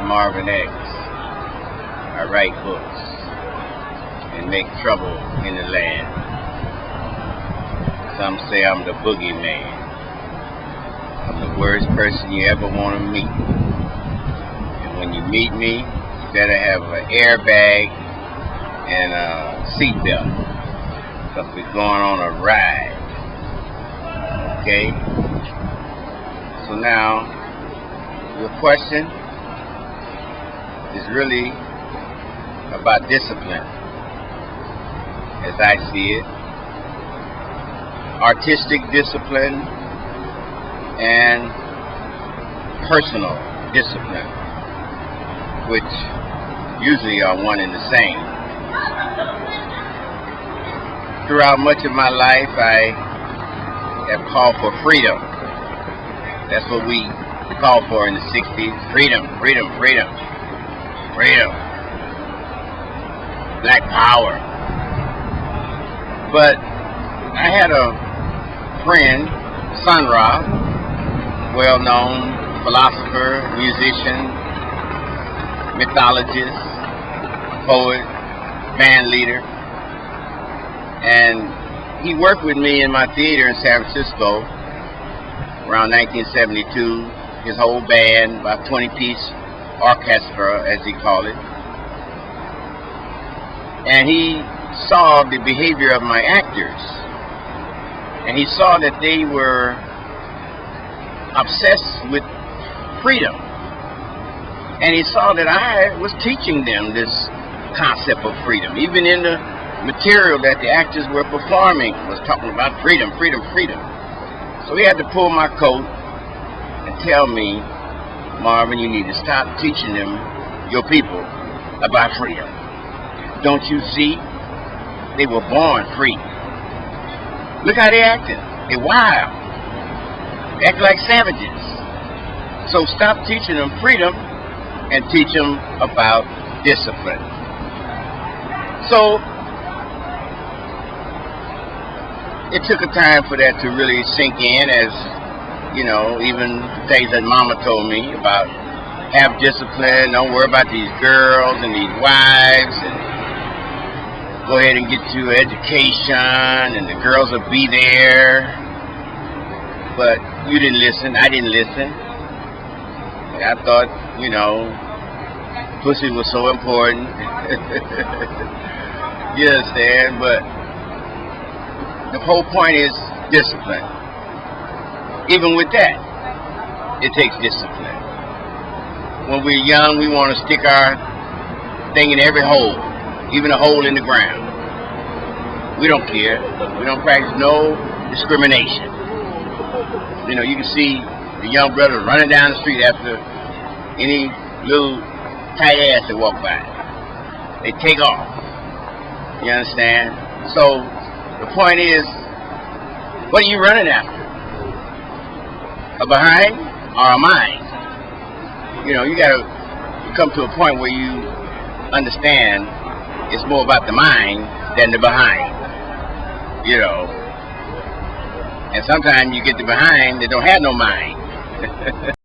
Marvin X. I write books and make trouble in the land. Some say I'm the boogeyman. I'm the worst person you ever want to meet. And when you meet me, you better have an airbag and a seatbelt, because we're going on a ride. Okay? So now, your question is really about discipline, as I see it. Artistic discipline and personal discipline, which usually are one and the same. Throughout much of my life, I have called for freedom. That's what we called for in the 60s. Freedom, freedom, freedom, freedom. Black power. But I had a friend, Sun Ra, well-known philosopher, musician, mythologist, poet, band leader, and he worked with me in my theater in San Francisco around 1972. His whole band, about 20-piece orchestra, as he called it, and he saw the behavior of my actors, and he saw that they were obsessed with freedom, and he saw that I was teaching them this concept of freedom. Even in the material that the actors were performing was talking about freedom, freedom, freedom. So he had to pull my coat and tell me, Marvin, you need to stop teaching them, your people, about freedom. Don't you see? They were born free. Look how they acting. They're wild. They act like savages. So stop teaching them freedom and teach them about discipline. So it took a time for that to really sink in, as you know, even things that Mama told me about have discipline, don't worry about these girls and these wives, and go ahead and get your education, and the girls will be there. But you didn't listen, I didn't listen. I thought, you know, pussy was so important. You understand? But the whole point is discipline. Even with that, it takes discipline. When we're young, we want to stick our thing in every hole, even a hole in the ground. We don't care. We don't practice no discrimination. You know, you can see the young brothers running down the street after any little tight ass that walk by. They take off. You understand? So the point is, what are you running after? A behind or a mind? You know, you gotta come to a point where you understand it's more about the mind than the behind. You know. And sometimes you get the behind that don't have no mind.